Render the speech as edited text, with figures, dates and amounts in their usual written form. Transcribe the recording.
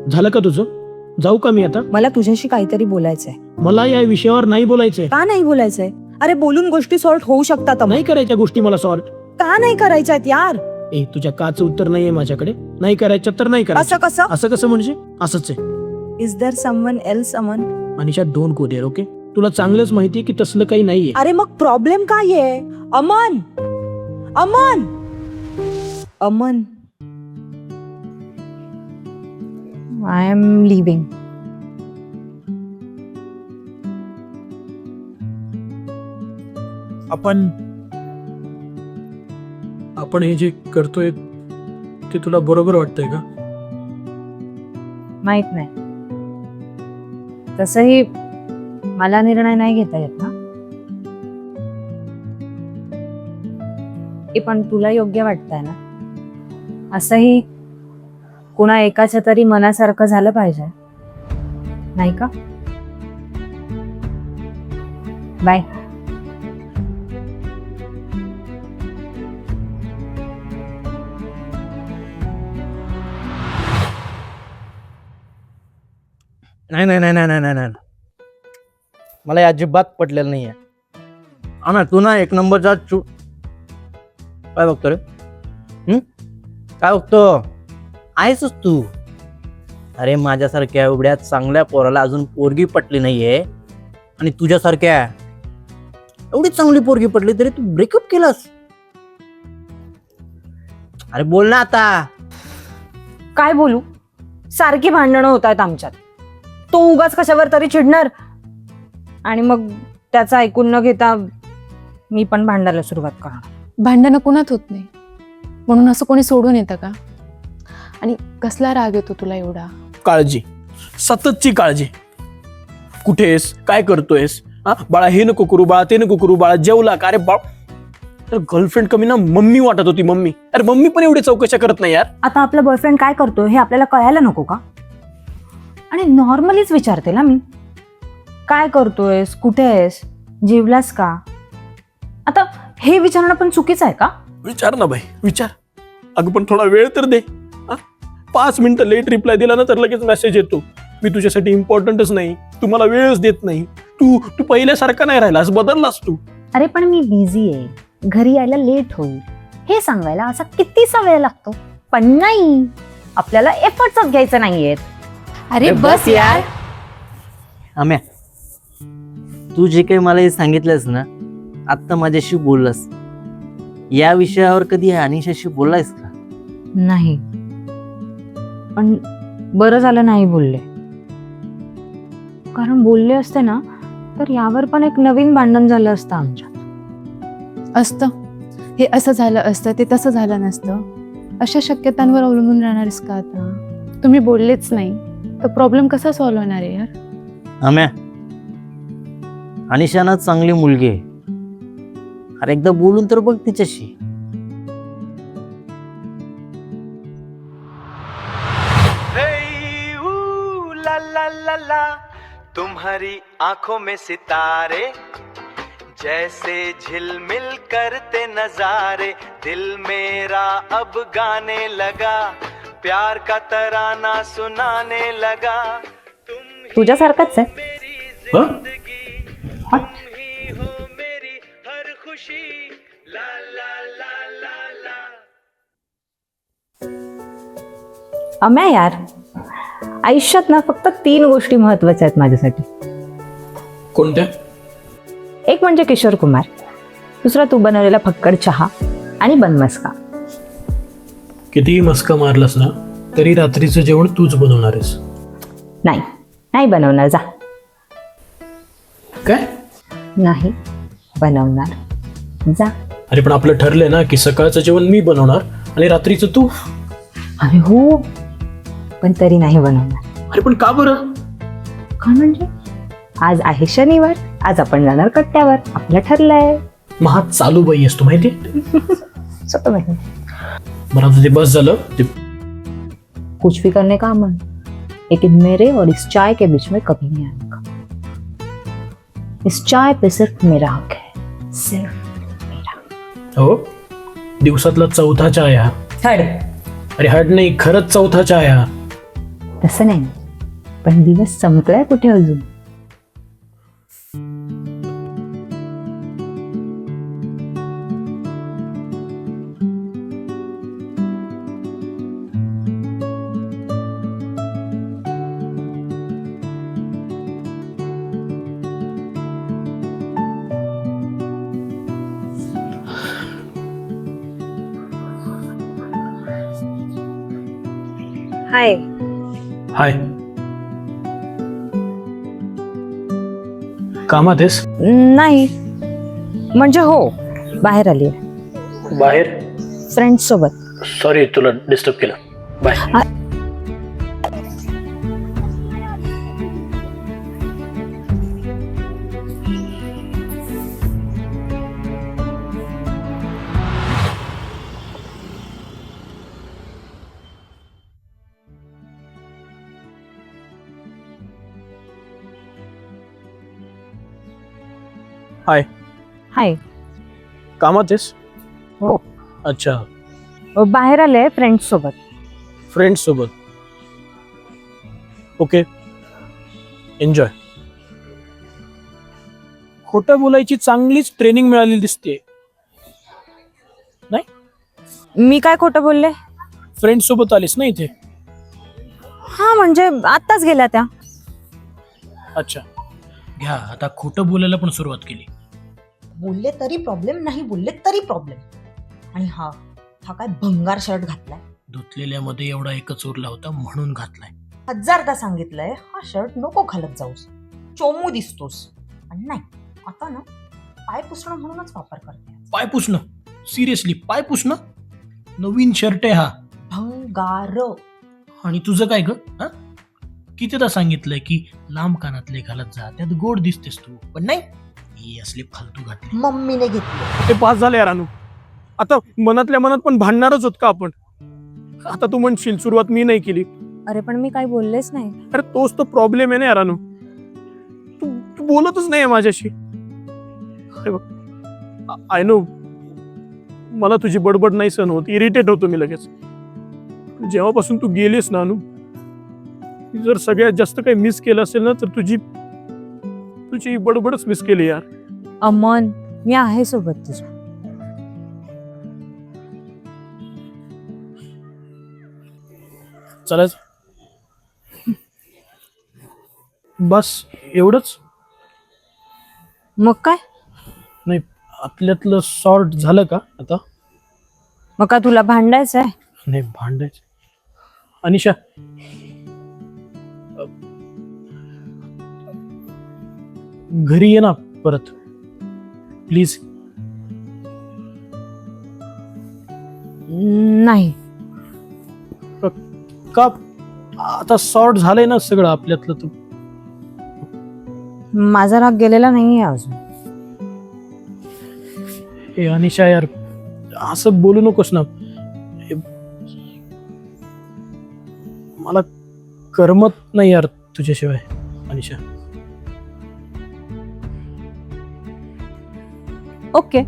झालं का तुझं? जाऊ का मी आता? मला तुझ्याशी काहीतरी बोलायचंय. मला या विषयावर नाही बोलायचंय. का नाही बोलायचंय? अरे बोलून गोष्टी सॉर्ट होऊ शकतात. नाही करायच्या गोष्टी मला सॉर्ट. का नाही करायच्यात यार? ए तुझ्या काचं उत्तर नाहीये माझ्याकडे. नाही करायच्या तर नाही करायचं. असं कसं? असं कसं म्हणजे? असंच आहे. Is there someone else Aman? Anisha don't go there. Okay, तुला चांगलंच माहितीये की तसलं काही नाहीये. अरे मग प्रॉब्लेम काय आहे? Aman, Aman, Aman. I am leaving. आपण हे जे करतोय ते तुला बरोबर वाटतंय का? माहित नाही. तसही मला निर्णय नाही घेता येत ना. पण तुला योग्य वाटतंय ना? असंही कुणा एकाच्या तरी मनासारखं झालं पाहिजे, नाही का? बाय. नाही नाही नाही नाही नाही नाही नाही, मला हे अजिबात पटलेलं नाहीये. आम्ही तू ना एक नंबरचा काय बघतो रे? काय बघतो? आहेसच तू. अरे माझ्यासारख्या एवढ्या चांगल्या पोराला अजून पोरगी पटली नाहीये, आणि तुझ्यासारख्या एवढी चांगली पोरगी पटली तरी तू ब्रेकअप केलास. अरे बोल ना आता. काय बोलू? सारखी भांडणं होत आहेत आमच्यात. तो उगाच कशावर तरी चिडणार, आणि मग त्याचं ऐकून न घेता मी पण भांडायला सुरुवात करणार. भांडणं कुणात होत नाही, म्हणून असं कोणी सोडून येतं का? आणि कसला राग येतो तुला एवढा? काळजी, सततची काळजी. कुठेस? काय करतोयस? बाळा हे नको करू, बाळा ते नको करू, बाळा जेवला का? अरे बाळ, गर्लफ्रेंड कमी ना मम्मी वाटत होती. मम्मी, अरे मम्मी पण एवढी चौकशा करत नाही यार. आता आपला बॉयफ्रेंड काय करतोय हे आपल्याला कळायला नको का? आणि नॉर्मलीच विचारते ना मी, काय करतोयस, कुठे आहेस, जेवलास का? आता हे विचारणं पण चुकीचं आहे का? विचार ना बाई, विचार. अगं पण थोडा वेळ तर दे. 5 मिनिटं लेट रिप्लाय दिला ना तर लगेच मेसेज येतो, मी तुझ्यासाठी इम्पॉर्टंटच नाही, तू मला वेळच देत नाही, तू पहिल्यासारखा नाही राहिलास, बदललास तू. अरे पण मी बिझी आहे, घरी यायला लेट होईल हे सांगायला असा कितीसा वेळ लागतो? पण नाही, आपल्याला एफर्ट्सच घ्यायचे नाहीयेत. अरे बस यार. आम्या, तू जे काही मला हे सांगितलंस ना, आत्ता माझ्याशी बोललास, या विषयावर कधी अनिशाशी बोललायस का? नाही, पण बरं झालं नाही बोलले, कारण बोलले असते ना तर यावर पण एक नवीन भांडण झालं असतं आमच्यात. असतं हे असं झालं असतं, ते तसं झालं नसतं, अशा शक्यतांवर अवलंबून राहणारच का? आता तुम्ही बोललेच नाही तर प्रॉब्लेम कसा सॉल्व्ह होणार आहे यार? आम्या, अनिशा ना चांगली मुलगी आहे. अरे एकदा बोलून तर बघ तिच्याशी. ला ला ला ला, तुम्हारी आंखों में सितारे जैसे झिलमिल करते नजारे, दिल मेरा अब गाने लगा, प्यार का तराना सुनाने लगा. तुझ्यासारखाच आहे. हं? तुम ही हो मेरी हर खुशी. ला ला ला ला ला. अम्या यार, आयुष्यात ना फक्त 3 गोष्टी महत्वाच्या आहेत माझ्यासाठी. कोणत्या? एक म्हणजे किशोर कुमार, दुसरा तू बनवलेला फक्कड चहा, आणि बनमस्का. कितीही मस्का मारलास ना तरी रात्रीचं जेवण तूच बनवणार आहेस. नाही, नाही बनवणार. जा. काय? नाही बनवणार, जा. अरे पण आपलं ठरलंय ना की सकाळचं जेवण मी बनवणार आणि रात्रीचं तू. अरे हो, पण तरी नाही बनवणार. अरे पण का बरं? का म्हणजे आज आहे शनिवार, आज आपण जाणार कट्ट्यावर, आपलं ठरलंय. मग हा चालू बाई असतो माहिती. स्वतः माहिती. बरं आता ते बस झालं. ते कुछ भी करने का मन, लेकिन मेरे और इस चाय के बीच में कभी नहीं आने का. इस चाय पे सिर्फ मेरा हक है, सिर्फ मेरा. हो, दिवसातला 4था चहा. थर्ड. अरे हट नाही, खरंच 4था चहा. तसं नाही, पण दिवस संपलाय कुठे अजून. हाय. हाय. कामात आहेस? नाही, म्हणजे हो, बाहेर आली बाहेर? फ्रेंड्स सोबत. सॉरी तुला डिस्टर्ब केलं. बाय. हाय. हाय. कामात आहेस? हो. अच्छा. बाहेर आले फ्रेंड्स सोबत. फ्रेंड्स सोबत. Okay, enjoy. खोटं बोलायची चांगलीच ट्रेनिंग मिळालेली दिसते. नाही, मी काय खोटं बोलले? फ्रेंड्स सोबत आलीस ना इथे. हा, म्हणजे आत्ताच गेल्या त्या. अच्छा, घ्या आता खोटं बोलायला पण सुरुवात केली. बोलले तरी प्रॉब्लेम, नाही बोलले तरी प्रॉब्लेम. आणि हा हा काय भंगार शर्ट घातलाय. धुतलेल्यामध्ये एवढा एकच उरला होता म्हणून घातलाय. 1000दा सांगितलंय हा शर्ट नको घालत जाऊस, चोमू दिसतोस. आणि नाही, आता ना पाय पुसणं म्हणूनच वापर करते. पाय पुसणं? सिरियसली पाय पुसणं? नवीन शर्ट आहे हा. भंगार. आणि तुझं काय ग? हा? कितीदा सांगितलंय की लांब कानातले घालत जा, त्यात गोड दिसतेस तू, पण नाही, ही असली फालतू घातली. मम्मीने घेतली. ते पास झाले यार अनु. आता मनातल्या मनात पण भांडणारच होत का आपण? आता तू म्हणशील सुरुवात मी नाही केली. अरे पण मी काही बोललेच नाही. अरे तोच तो प्रॉब्लेम आहे ना यार अनु. तू बोलतच नाही माझ्याशी. अरे बघ, आय नो मला तुझी बडबड नाही सहन होत, इरिटेट होतो मी लगेच. जेव्हापासून तू गेलीस ना अनु, जर सगळ्यात जास्त काही मिस केलं असेल ना तर तुझी बडबडच मिस केली यार. अमन, मी आहे सोबत तुझ्या. चालायचं? बस एवढंच? मग काय? नाही, आपल्यातलं सॉर्ट झालं का आता? मग काय तुला भांडायचंय? नाही, भांडायचं. अनिशा, घरी ये ना परत प्लीज. नाही. का? आता सॉर्ट झालंय ना सगळं आपल्यातलं. तू माझा राग गेलेला नाहीये अजून. हे अनिशा यार, असं बोलू नकोस ना. मला करमत नाही यार तुझ्याशिवाय अनिशा. ओके,